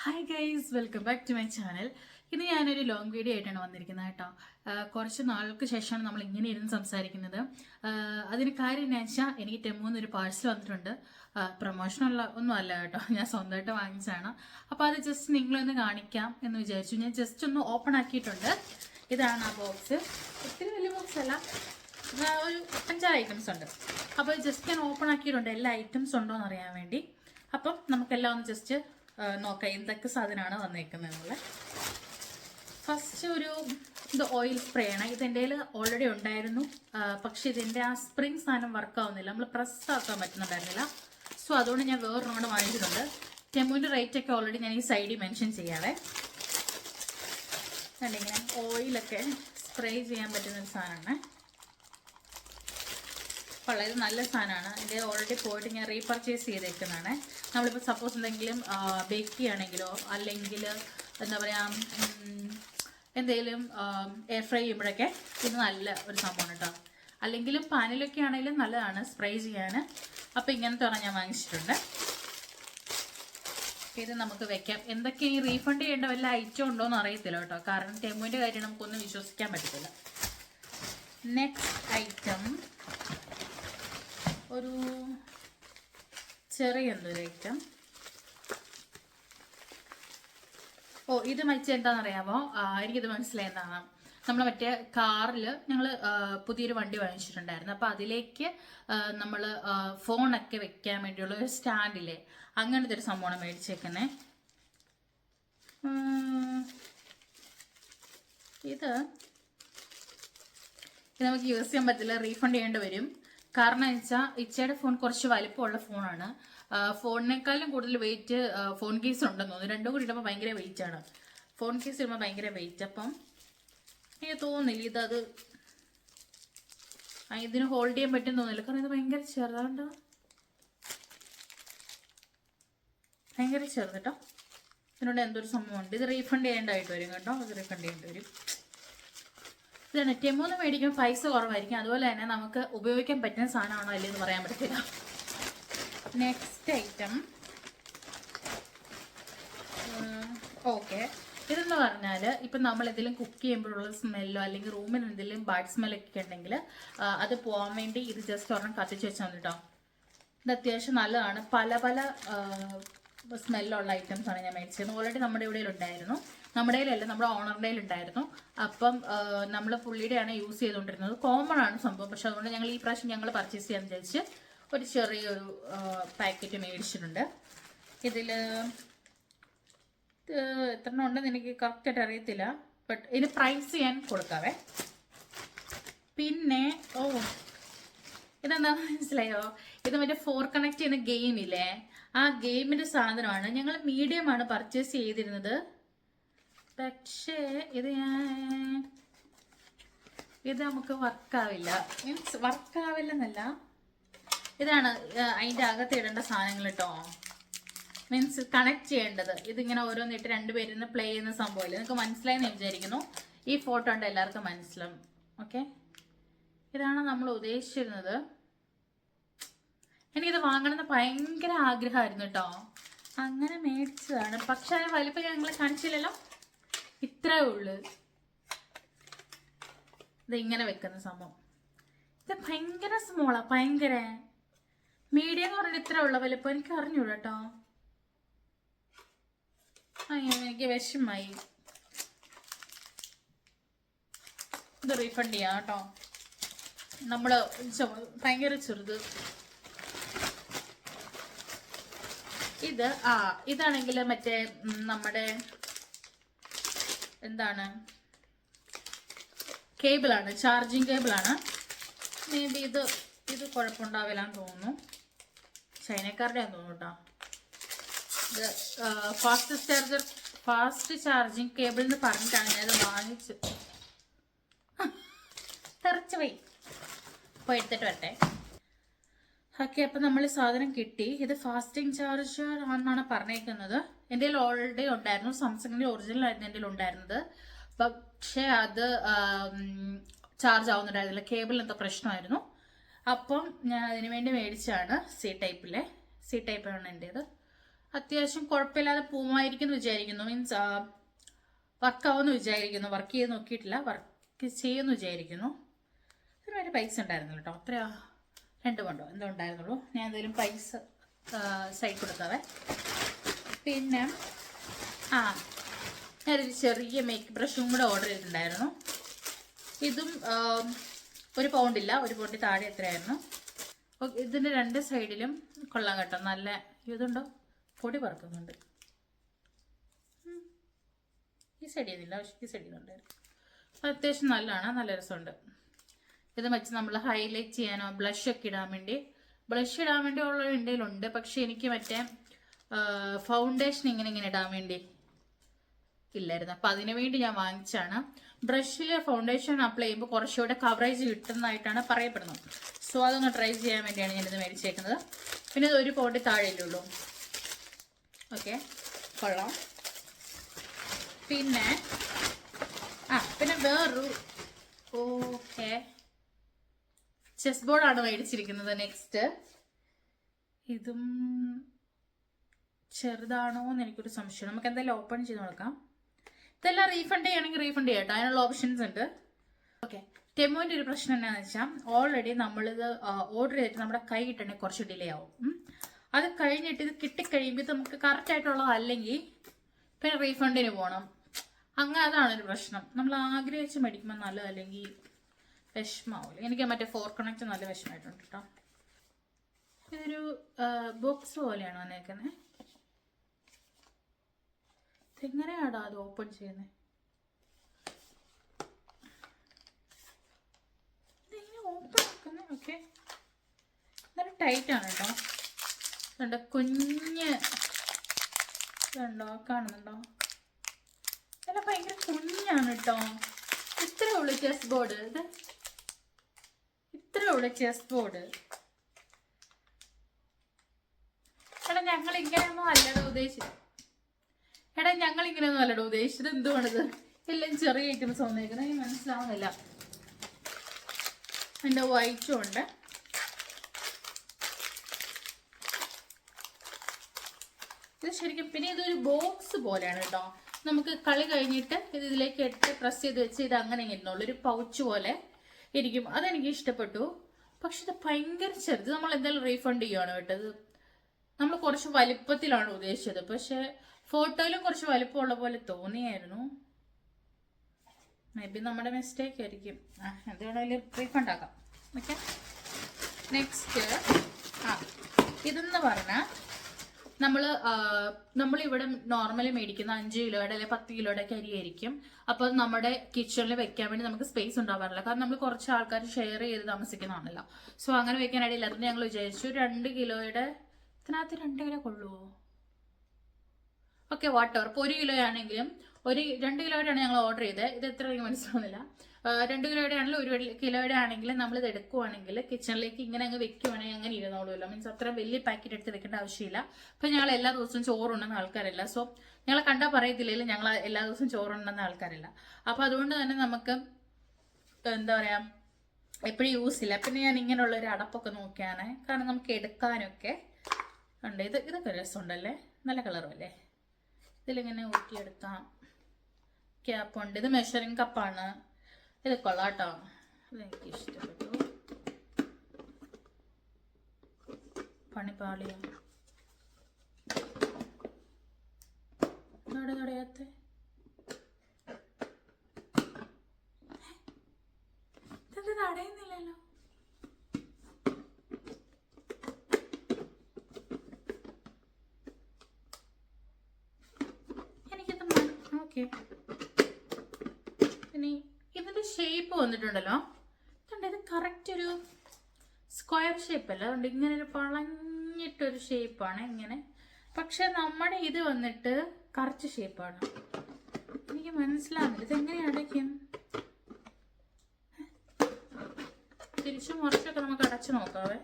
Hi guys, welcome back to my channel. ഇന്ന് ഞാനൊരു long video ആയിട്ടാണ് വന്നിരിക്കുന്നത് കേട്ടോ. കുറച്ച് നാൾക്ക് ശേഷമാണ് നമ്മൾ ഇങ്ങനെ ഇരുന്ന് സംസാരിക്കുന്നത്. അതിന് കാര്യം എന്ന് വെച്ചാൽ എനിക്ക് ടെമ്മൂന്ന് ഒരു പാഴ്സൽ വന്നിട്ടുണ്ട്. പ്രൊമോഷനുള്ള ഒന്നും അല്ല കേട്ടോ, ഞാൻ സ്വന്തമായിട്ട് വാങ്ങിച്ചതാണ്. അപ്പോൾ അത് ജസ്റ്റ് നിങ്ങളൊന്ന് കാണിക്കാം എന്ന് വിചാരിച്ചു. ഞാൻ ജസ്റ്റ് ഒന്ന് ഓപ്പൺ ആക്കിയിട്ടുണ്ട്. ഇതാണ് ആ ബോക്സ്. ഒത്തിരി വലിയ ബോക്സ് അല്ല, ഒരു 5-6 ഐറ്റംസ് ഉണ്ട്. അപ്പോൾ ജസ്റ്റ് ഞാൻ ഓപ്പൺ ആക്കിയിട്ടുണ്ട്, എല്ലാ ഐറ്റംസ് ഉണ്ടോ എന്ന് അറിയാൻ വേണ്ടി. അപ്പം നമുക്കെല്ലാം ഒന്ന് ജസ്റ്റ് നോക്കാം എന്തൊക്കെ സാധനമാണ് വന്നേക്കുന്നത്. ഫസ്റ്റ് ഇത് ഓയിൽ സ്പ്രേ ആണ്. ഇത് എൻ്റെ കയ്യിൽ ഓൾറെഡി ഉണ്ടായിരുന്നു, പക്ഷെ ഇതിൻ്റെ ആ സ്പ്രിങ് സാധനം വർക്ക് ആവുന്നില്ല, നമ്മൾ പ്രസ് ആക്കാൻ പറ്റുന്നുണ്ടായിരുന്നില്ല. സോ അതുകൊണ്ട് ഞാൻ വേറൊരെണ്ണം കൂടെ വാങ്ങിച്ചിട്ടുണ്ട്. ടെമ്മുവിൻ്റെ റേറ്റ് ഒക്കെ ഓൾറെഡി ഞാൻ ഈ സൈഡിൽ മെൻഷൻ ചെയ്യാവേ. ഇങ്ങനെ ഓയിലൊക്കെ സ്പ്രേ ചെയ്യാൻ പറ്റുന്നൊരു സാധനമാണ്. വളരെ നല്ല സാധനമാണ്. ഇതിൻ്റെ ഓൾറെഡി പോയിട്ട് ഞാൻ റീപർച്ചേസ് ചെയ്തേക്കുന്നതാണ്. നമ്മളിപ്പോൾ സപ്പോസ് എന്തെങ്കിലും ബേക്ക് ചെയ്യുകയാണെങ്കിലോ അല്ലെങ്കിൽ എന്താ പറയുക എന്തെങ്കിലും എയർ ഫ്രൈ ചെയ്യുമ്പോഴൊക്കെ ഇത് നല്ല ഒരു സംഭവമാണ് കേട്ടോ. അല്ലെങ്കിലും പാനിലൊക്കെ ആണെങ്കിലും നല്ലതാണ് സ്പ്രേ ചെയ്യാൻ. അപ്പോൾ ഇങ്ങനത്തെ പറഞ്ഞാൽ ഞാൻ വാങ്ങിച്ചിട്ടുണ്ട്. ഇത് നമുക്ക് വെക്കാം. എന്തൊക്കെ ഈ റീഫണ്ട് ചെയ്യേണ്ട വല്ല ഐറ്റം ഉണ്ടോ എന്ന് അറിയത്തില്ല കേട്ടോ, കാരണം ടെമ്മുവിൻ്റെ കാര്യം നമുക്കൊന്നും വിശ്വസിക്കാൻ പറ്റത്തില്ല. നെക്സ്റ്റ് ഐറ്റം ഒരു ചെറിയ എന്തൊരു ഐറ്റം. ഇത് എന്താണെന്നറിയാമോ? എനിക്കിത് മനസ്സിലായി എന്താണ്. നമ്മൾ മറ്റേ കാറിൽ ഞങ്ങൾ പുതിയൊരു വണ്ടി വാങ്ങിച്ചിട്ടുണ്ടായിരുന്നു. അപ്പോൾ അതിലേക്ക് നമ്മൾ ഫോണൊക്കെ വെക്കാൻ വേണ്ടിയുള്ള ഒരു സ്റ്റാൻഡില്ലേ, അങ്ങനത്തെ ഒരു സംഭവമാണ് മേടിച്ചേക്കുന്നത്. ഇത് നമുക്ക് യൂസ് ചെയ്യാൻ പറ്റില്ല, റീഫണ്ട് ചെയ്യേണ്ടി വരും. കാരണം എന്ന് വെച്ചാൽ ഇച്ചയുടെ ഫോൺ കുറച്ച് വലിപ്പമുള്ള ഫോണാണ്. ഫോണിനേക്കാളും കൂടുതൽ വെയിറ്റ് ഫോൺ കേസ് ഉണ്ടെന്ന് തോന്നുന്നു. രണ്ടും കൂടി ഇടുമ്പോൾ ഭയങ്കര വെയിറ്റ് ആണ്. ഫോൺ കേസ് ഇടുമ്പോൾ ഭയങ്കര വെയിറ്റ്. അപ്പം എനിക്ക് തോന്നുന്നില്ല ഇതിന് ഹോൾഡ് ചെയ്യാൻ പറ്റും തോന്നില്ല, കാരണം ഇത് ഭയങ്കര ചെറുതാണ്ടോ, ഭയങ്കര ചെറുത് കേട്ടോ. ഇതിനോട് എന്തൊരു സംഭവമുണ്ട്. ഇത് റീഫണ്ട് ചെയ്യേണ്ടതായിട്ട് വരും കേട്ടോ, ഇത് റീഫണ്ട് ചെയ്യേണ്ടി വരും. ഇതാണ് ടെമ്മുന്ന് മേടിക്കുമ്പോൾ പൈസ കുറവായിരിക്കും, അതുപോലെ തന്നെ നമുക്ക് ഉപയോഗിക്കാൻ പറ്റുന്ന സാധനമാണോ അല്ലേ എന്ന് പറയാൻ പറ്റില്ല. Next item okay. ഇതെന്ന് പറഞ്ഞാൽ ഇപ്പം നമ്മൾ എന്തെങ്കിലും കുക്ക് ചെയ്യുമ്പോഴുള്ള സ്മെല്ലോ അല്ലെങ്കിൽ റൂമിൽ എന്തെങ്കിലും ബാഡ് സ്മെല്ലൊക്കെ ഉണ്ടെങ്കിൽ അത് പോകാൻ വേണ്ടി ഇത് ജസ്റ്റ് ഒരെണ്ണം കത്തിച്ച് വെച്ചാൽ മതി കേട്ടോ. ഇത് അത്യാവശ്യം നല്ലതാണ്. പല പല സ്മെല്ലുള്ള ഐറ്റംസ് ആണ് ഞാൻ മേടിച്ചത്. ഓൾറെഡി നമ്മുടെ ഇവിടെ ഉണ്ടായിരുന്നു, നമ്മുടെ കയ്യിലല്ല, നമ്മുടെ ഓണറുടെ ഉണ്ടായിരുന്നു. അപ്പം നമ്മൾ പുള്ളിയുടെയാണ് യൂസ് ചെയ്തുകൊണ്ടിരുന്നത്. കോമൺ ആണ് സംഭവം, പക്ഷെ അതുകൊണ്ട് ഞങ്ങൾ ഈ പ്രാവശ്യം ഞങ്ങൾ പർച്ചേസ് ചെയ്യാൻ വിചാരിച്ച് ഒരു ചെറിയൊരു പാക്കറ്റ് മേടിച്ചിട്ടുണ്ട്. ഇതിൽ എത്ര ഉണ്ടെന്ന് എനിക്ക് കറക്റ്റായിട്ട് അറിയത്തില്ല, ബട്ട് ഇതിന് പ്രൈസ് ഞാൻ കൊടുക്കാവേ. പിന്നെ ഇതെന്താ മനസ്സിലായോ? ഇത് മറ്റേ 4 കണക്ട് ചെയ്യുന്ന ഗെയിമില്ലേ, ആ ഗെയിമിന്റെ സാധനമാണ്. ഞങ്ങൾ മീഡിയമാണ് പർച്ചേസ് ചെയ്തിരുന്നത്, പക്ഷേ ഇത് നമുക്ക് വർക്കാവില്ല. മീൻസ് വർക്കാവില്ലെന്നല്ല, ഇതാണ് അതിൻ്റെ അകത്ത് ഇടേണ്ട സാധനങ്ങൾ കേട്ടോ. മീൻസ് കണക്ട് ചെയ്യേണ്ടത്. ഇതിങ്ങനെ ഓരോന്നിട്ട് രണ്ടുപേരിന്ന് പ്ലേ ചെയ്യുന്ന സംഭവമില്ല. നിങ്ങൾക്ക് മനസ്സിലായെന്ന് വിചാരിക്കുന്നു. ഈ ഫോട്ടോ ഉണ്ട്, എല്ലാവർക്കും മനസ്സിലാവും. ഓക്കെ, ഇതാണ് നമ്മൾ ഉദ്ദേശിച്ചിരുന്നത്. എനിക്കിത് വാങ്ങണമെന്ന് ഭയങ്കര ആഗ്രഹമായിരുന്നു കേട്ടോ, അങ്ങനെ മേടിച്ചതാണ്. പക്ഷെ അതിന് വലിപ്പം ഞങ്ങൾ കാണിച്ചില്ലല്ലോ, ഇത്രേ ഉള്ളു. ഇത് ഇങ്ങനെ വെക്കുന്ന സംഭവം. ഇത് ഭയങ്കര സ്മോളാ, ഭയങ്കര മീഡിയം എന്ന് പറഞ്ഞാൽ ഇത്ര ഉള്ള വലിപ്പം. എനിക്ക് അറിഞ്ഞൂടാ കേട്ടോ, എനിക്ക് വിഷമായി. ഇത് റീഫണ്ട് ചെയ്യാം കേട്ടോ. നമ്മള് ഭയങ്കര ചെറുത്. ഇതാണെങ്കിൽ മറ്റേ നമ്മുടെ എന്താണ് കേബിളാണ്, ചാർജിങ് കേബിളാണ്. മേ ബി ഇത് കുഴപ്പമുണ്ടാവില്ലാന്ന് തോന്നുന്നു, ചൈനക്കാരുടെ ആണെന്ന് തോന്നുന്നു കേട്ടോ. ഇത് ഫാസ്റ്റ് ചാർജിങ് കേബിൾ എന്ന് പറഞ്ഞിട്ടാണ് ഞാനത് വാങ്ങിച്ച്. തെറിച്ച് പോയി എടുത്തിട്ട് വരട്ടെ. ഓക്കെ, അപ്പം നമ്മൾ സാധനം കിട്ടി. ഇത് ഫാസ്റ്റിംഗ് ചാർജർ ആണെന്നാണ് പറഞ്ഞേക്കുന്നത്. എൻ്റെ കയ്യിൽ ഓൾറെഡി ഉണ്ടായിരുന്നു, സാംസങ്ങിൻ്റെ ഒറിജിനൽ ആയിരുന്നു എൻ്റെ കയ്യിൽ ഉണ്ടായിരുന്നത്. പക്ഷേ അത് ചാർജ് ആവുന്നുണ്ടായിരുന്നില്ല, കേബിളിന് എന്തോ പ്രശ്നമായിരുന്നു. അപ്പം ഞാൻ അതിന് വേണ്ടി മേടിച്ചാണ്. സി ടൈപ്പാണ് എൻ്റേത്. അത്യാവശ്യം കുഴപ്പമില്ലാതെ പോവുമായിരിക്കും എന്ന് വിചാരിക്കുന്നു. മീൻസ് വർക്കാവുമെന്ന് വിചാരിക്കുന്നു. വർക്ക് ചെയ്ത് നോക്കിയിട്ടില്ല, വർക്ക് ചെയ്യുമെന്ന് വിചാരിക്കുന്നു. അതിനൊരു പൈസ ഉണ്ടായിരുന്നില്ല കേട്ടോ, അത്ര 2 പൗണ്ടോ എന്തോ ഉണ്ടായിരുന്നുള്ളൂ. ഞാൻ എന്തായാലും പൈസ സൈഡ് കൊടുക്കാവേ. പിന്നെ ഞാനൊരു ചെറിയ മേക്കപ്പ് ബ്രഷും കൂടെ ഓർഡർ ചെയ്തിട്ടുണ്ടായിരുന്നു. ഇതും 1 പൗണ്ടില്ല, 1 പൗണ്ടിൽ താഴെ എത്രയായിരുന്നു. ഇതിൻ്റെ 2 സൈഡിലും കൊള്ളാം കേട്ടോ, നല്ല ഇതുണ്ടോ, പൊടി പറക്കുന്നുണ്ട്. ഈ സൈഡ് ചെയ്യുന്നില്ല, പക്ഷേ ഈ സൈഡ് ചെയ്യുന്നുണ്ടായിരുന്നു. അത്യാവശ്യം നല്ലതാണ്, നല്ല രസമുണ്ട്. ഇത് വെച്ച് നമ്മൾ ഹൈലൈറ്റ് ചെയ്യാനോ ബ്ലഷ് ഒക്കെ ഇടാൻ വേണ്ടി, ബ്ലഷ് ഇടാൻ വേണ്ടി ഉള്ള ഇന്ത്യയിലുണ്ട്. പക്ഷെ എനിക്ക് മറ്റേ ഫൗണ്ടേഷൻ ഇങ്ങനെ ഇടാൻ വേണ്ടി ഇല്ലായിരുന്നു. അപ്പം അതിനു വേണ്ടി ഞാൻ വാങ്ങിച്ചാണ്. ബ്രഷിൽ ഫൗണ്ടേഷൻ അപ്ലൈ ചെയ്യുമ്പോൾ കുറച്ചുകൂടെ കവറേജ് കിട്ടുന്നതായിട്ടാണ് പറയപ്പെടുന്നത്. സോ അതൊന്ന് ട്രൈ ചെയ്യാൻ വേണ്ടിയാണ് ഞാനിത് മേടിച്ചേക്കുന്നത്. പിന്നെ ഇത് 1 പൗണ്ടിൽ താഴെയുള്ളൂ. ഓക്കെ, കൊള്ളാം. പിന്നെ പിന്നെ വേറൊരു ഓക്കെ ചെസ് ബോർഡാണ് മേടിച്ചിരിക്കുന്നത്. നെക്സ്റ്റ് ഇതും ചെറുതാണോ എന്ന് എനിക്കൊരു സംശയം. നമുക്ക് എന്തായാലും ഓപ്പൺ ചെയ്ത് നോക്കാം. ഇതെല്ലാം റീഫണ്ട് ചെയ്യണമെങ്കിൽ റീഫണ്ട് ചെയ്യാം കേട്ടോ, അതിനുള്ള ഓപ്ഷൻസ് ഉണ്ട്. ഓക്കെ, ടെമോൻ്റെ ഒരു പ്രശ്നം എന്താണെന്ന് വെച്ചാൽ ഓൾറെഡി നമ്മളിത് ഓർഡർ ചെയ്തിട്ട് നമ്മുടെ കൈ കിട്ടണമെങ്കിൽ കുറച്ച് ഡിലേ ആവും. അത് കഴിഞ്ഞിട്ട് ഇത് കിട്ടിക്കഴിയുമ്പോൾ നമുക്ക് കറക്റ്റ് ആയിട്ടുള്ളതല്ലെങ്കിൽ പിന്നെ റീഫണ്ടിന് പോകണം. അങ്ങനെ അതാണൊരു പ്രശ്നം. നമ്മൾ ആഗ്രഹിച്ച് മേടിക്കുമ്പോൾ നല്ലതല്ലെങ്കിൽ വിഷമാവില്ല. എനിക്ക് മറ്റേ 4 കണക്ട് നല്ല വിഷമായിട്ടുണ്ട് കേട്ടോ. ഇതൊരു ബോക്സ് പോലെയാണ് വന്നേക്കുന്നത്. എങ്ങനെയാടാ അത് ഓപ്പൺ ചെയ്യുന്നത്? ഇതെങ്ങനെ ഓപ്പൺ ആക്കുന്നത്? ഓക്കെ, നല്ല ടൈറ്റ് ആണ് കേട്ടോ. കണ്ടോ, കുഞ്ഞ് കണ്ടോ, കാണുന്നുണ്ടോ? നല്ല ഭയങ്കര കുഞ്ഞാണ് കേട്ടോ. ഇത്രേ ഉള്ളു ചെസ് ബോർഡ്. ഇത് ഇത്രേ ഉള്ളു ചെസ് ബോർഡ്. എടാ ഞങ്ങൾ ഇങ്ങനെയൊന്നും അല്ലടോ ഉദ്ദേശിച്ചത്. എന്തുകൊണ്ടത് എല്ലാം ചെറിയ ഐറ്റംസ് വന്നേക്കുന്നത് എനിക്ക് മനസ്സിലാവുന്നില്ല. എൻ്റെ വൈറ്റും ഉണ്ട്. ഇത് ശരിക്കും പിന്നെ ഇതൊരു ബോക്സ് പോലെയാണ് കേട്ടോ. നമുക്ക് കളി കഴിഞ്ഞിട്ട് ഇത് ഇതിലേക്ക് ഇട്ട് പ്രസ് ചെയ്ത് വെച്ച് ഇത് അങ്ങനെ ഇരുന്നുള്ളൂ, ഒരു പൗച്ച് പോലെ ഇരിക്കും. അതെനിക്ക് ഇഷ്ടപ്പെട്ടു. പക്ഷെ ഇത് ഭയങ്കര ചെറുത്. നമ്മൾ എന്തായാലും റീഫണ്ട് ചെയ്യുകയാണ് കേട്ടത്. നമ്മൾ കുറച്ച് വലിപ്പത്തിലാണ് ഉദ്ദേശിച്ചത്, പക്ഷെ ഫോട്ടോയിലും കുറച്ച് വലിപ്പമുള്ള പോലെ തോന്നിയായിരുന്നു. മേ ബി നമ്മുടെ മിസ്റ്റേക്ക് ആയിരിക്കും. എന്തുവേണമെങ്കിലും റീഫണ്ട് ആക്കാം. ഓക്കെ, നെക്സ്റ്റ് ഇതെന്ന് പറഞ്ഞാൽ നമ്മളിവിടെ നോർമലി മേടിക്കുന്ന 5 കിലോയുടെ അല്ലെങ്കിൽ 10 കിലോയുടെ ഒക്കെ അരിയായിരിക്കും. അപ്പോൾ നമ്മുടെ കിച്ചണിൽ വെക്കാൻ വേണ്ടി നമുക്ക് സ്പേസ് ഉണ്ടാവാറില്ല. കാരണം നമ്മൾ കുറച്ച് ആൾക്കാർ ഷെയർ ചെയ്ത് താമസിക്കുന്നതാണല്ലോ. സോ അങ്ങനെ വെക്കാനായിട്ടില്ല. അതുകൊണ്ട് ഞങ്ങൾ വിചാരിച്ചു 2 കിലോയുടെ ഇതിനകത്ത് 2 കിലോ കൊള്ളുമോ? Okay, water. ഇപ്പോൾ 1 കിലോ ആണെങ്കിലും 2 കിലോയുടെയാണ് ഞങ്ങൾ ഓർഡർ ചെയ്തത്. ഇത് എത്ര എനിക്ക് മനസ്സിലാവുന്നില്ല. 2 കിലോയുടെ ആണെങ്കിലും 1 കിലോയുടെ ആണെങ്കിലും നമ്മളിത് എടുക്കുവാണെങ്കിൽ കിച്ചണിലേക്ക് ഇങ്ങനെ അങ്ങ് വെക്കുവാണെങ്കിൽ അങ്ങനെ ഇരുന്നോളൂല്ലോ. മീൻസ് അത്ര വലിയ പാക്കറ്റ് എടുത്ത് വെക്കേണ്ട ആവശ്യമില്ല. അപ്പം ഞങ്ങൾ എല്ലാ ദിവസവും ചോറുണ്ടെന്ന ആൾക്കാരല്ല. സോ ഞങ്ങൾ കണ്ടാൽ പറയത്തില്ലെങ്കിൽ ഞങ്ങൾ എല്ലാ ദിവസവും ചോറുണ്ടെന്ന ആൾക്കാരല്ല. അപ്പം അതുകൊണ്ട് തന്നെ നമുക്ക് എന്താ പറയുക, എപ്പോഴും യൂസ് ഇല്ല. പിന്നെ ഞാൻ ഇങ്ങനെയുള്ളൊരു അടപ്പൊക്കെ നോക്കിയാണ്, കാരണം നമുക്ക് എടുക്കാനൊക്കെ ഉണ്ട്. ഇതൊക്കെ രസമുണ്ടല്ലേ, നല്ല കളറും അല്ലേ. ഇതിലിങ്ങനെ ഊറ്റിയെടുക്കാം. ക്യാപ്പുണ്ട്. ഇത് മെഷറിങ് കപ്പാണ്. ഇത് കൊള്ളാട്ടോ, ഇതെനിക്ക് ഇഷ്ടപ്പെട്ടു. പണിപ്പാളിയോ തടയാത്ത ഇതെന്ത് തടയുന്നില്ലല്ലോ. എനിക്കിത് ഓക്കെ. ഇനി ഇതിന്റെ ഷേപ്പ് വന്നിട്ടുണ്ടല്ലോ, ഇത് കറക്റ്റ് ഒരു സ്ക്വയർ ഷേപ്പ് അല്ല, അതുകൊണ്ട് ഇങ്ങനെ ഒരു വളഞ്ഞിട്ടൊരു ഷേപ്പാണ് ഇങ്ങനെ. പക്ഷെ നമ്മുടെ ഇത് വന്നിട്ട് കറക്റ്റ് ഷേപ്പാണ്. എനിക്ക് മനസ്സിലാവുന്നില്ല ഇതെങ്ങനെ അടയ്ക്കും. തിരിച്ചു മറിച്ചൊക്കെ നമുക്ക് അടച്ചു നോക്കാവേ.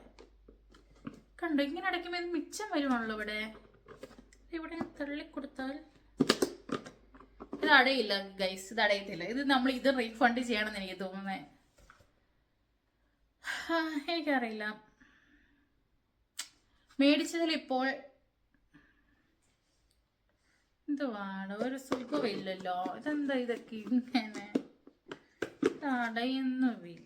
കണ്ടോ, ഇങ്ങനെ അടയ്ക്കുമ്പോൾ ഇത് മിച്ചം വരുവാണല്ലോ. ഇവിടെ തള്ളിക്കൊടുത്താൽ ഇത് അടയില്ല ഗൈസ്, ഇത് അടയത്തില്ല. ഇത് നമ്മൾ ഇത് റീഫണ്ട് ചെയ്യണമെന്ന് എനിക്ക് തോന്നുന്നത്. എനിക്കറിയില്ല. മേടിച്ചതിൽ ഇപ്പോൾ എന്തുവാണ് ഒരു സുഖമില്ലല്ലോ. ഇതെന്താ ഇതൊക്കെ ഇങ്ങനെ തടയുന്നുമില്ല.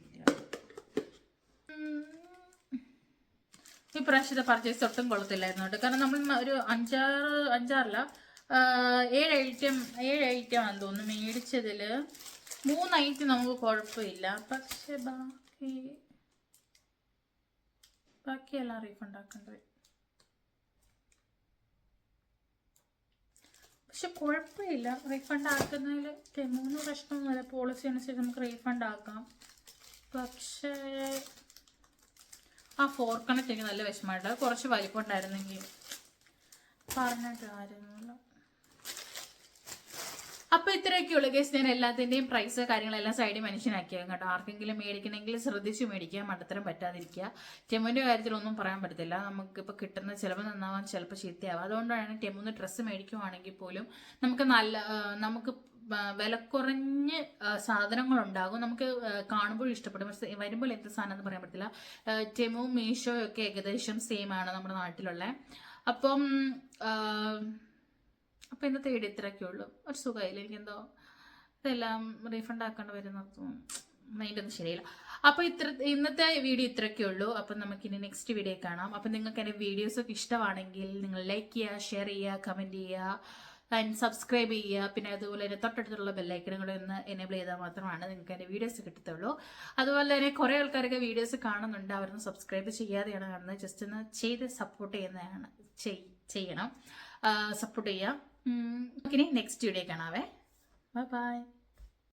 ഈ പ്രാവശ്യത്തെ പർച്ചേസ് ഒട്ടും കൊള്ളത്തില്ലായിരുന്നു കേട്ടോ. കാരണം നമ്മൾ ഒരു അഞ്ചാറില്ല 7 ഐറ്റം ആണെന്ന് തോന്നുന്നു മേടിച്ചതിൽ. 3 ഐറ്റം നമുക്ക് കുഴപ്പമില്ല. പക്ഷെ ബാക്കിയെല്ലാം റീഫണ്ട് ആക്കേണ്ടി വരും. പക്ഷെ കുഴപ്പമില്ല റീഫണ്ട് ആക്കുന്നതിൽ. 3 പ്രശ്നമൊന്നുമില്ല. പോളിസി അനുസരിച്ച് നമുക്ക് റീഫണ്ട് ആക്കാം. പക്ഷേ ആ ഫോർക്കണക്ക് എനിക്ക് നല്ല വിഷമമായിട്ട്. കുറച്ച് വലിപ്പം ഉണ്ടായിരുന്നെങ്കിൽ പറഞ്ഞിട്ട് കാര്യമൊന്നുമില്ല. അപ്പോൾ ഇത്രയൊക്കെ ഉള്ളു ഗൈസ്. ഞാൻ എല്ലാത്തിൻ്റെയും പ്രൈസ് കാര്യങ്ങളെല്ലാം സൈഡിൽ മെൻഷനാക്കിയാൽ കേട്ടോ. ആർക്കെങ്കിലും മേടിക്കണമെങ്കിൽ ശ്രദ്ധിച്ച് മേടിക്കുക, മണ്ടത്തരം പറ്റാതിരിക്കുക. ടെമ്മുവിൻ്റെ കാര്യത്തിലൊന്നും പറയാൻ പറ്റത്തില്ല. നമുക്കിപ്പോൾ കിട്ടുന്ന ചിലപ്പോൾ നന്നാവാൻ ചിലപ്പോൾ ചീത്തയാവാം. അതുകൊണ്ടാണ് ടെമ്മുന്ന് ഡ്രസ്സ് മേടിക്കുവാണെങ്കിൽ പോലും നമുക്ക് വില കുറഞ്ഞ് സാധനങ്ങളുണ്ടാകും. നമുക്ക് കാണുമ്പോഴും ഇഷ്ടപ്പെടും. പക്ഷേ വരുമ്പോൾ എന്ത് സാധനം എന്ന് പറയാൻ പറ്റില്ല. ടെമു മീഷോ ഒക്കെ ഏകദേശം സെയിം ആണ് നമ്മുടെ നാട്ടിലുള്ള. അപ്പം ഇന്നത്തെ വീഡിയോ ഇത്രയൊക്കെ ഉള്ളൂ. ഒരു സുഖമായില്ല. എനിക്കെന്തോ ഇതെല്ലാം റീഫണ്ട് ആക്കേണ്ടി വരുന്ന മൈൻഡ് ഒന്നും ശരിയില്ല. അപ്പോൾ ഇന്നത്തെ വീഡിയോ ഇത്രയൊക്കെ ഉള്ളൂ. അപ്പം നമുക്കിനി നെക്സ്റ്റ് വീഡിയോ കാണാം. അപ്പം നിങ്ങൾക്ക് എൻ്റെ വീഡിയോസൊക്കെ ഇഷ്ടമാണെങ്കിൽ നിങ്ങൾ ലൈക്ക് ചെയ്യുക, ഷെയർ ചെയ്യുക, കമൻറ്റ് ചെയ്യുക, ആൻഡ് സബ്സ്ക്രൈബ് ചെയ്യുക. പിന്നെ അതുപോലെ തന്നെ തൊട്ടടുത്തുള്ള ബെല്ലൈക്കണുകൾ ഒന്ന് എനേബിൾ ചെയ്താൽ മാത്രമാണ് നിങ്ങൾക്ക് എൻ്റെ വീഡിയോസ് കിട്ടത്തുള്ളൂ. അതുപോലെ തന്നെ കുറേ ആൾക്കാരൊക്കെ വീഡിയോസ് കാണുന്നുണ്ട്. അവരൊന്ന് സബ്സ്ക്രൈബ് ചെയ്യാതെയാണ് കാണുന്നത്. ജസ്റ്റ് ഒന്ന് ചെയ്ത് സപ്പോർട്ട് ചെയ്യുന്നതാണ്. ചെയ്യണം, സപ്പോർട്ട് ചെയ്യാം. ഇനി നെക്സ്റ്റ് വീഡിയോ കാണാവേ. ബൈ.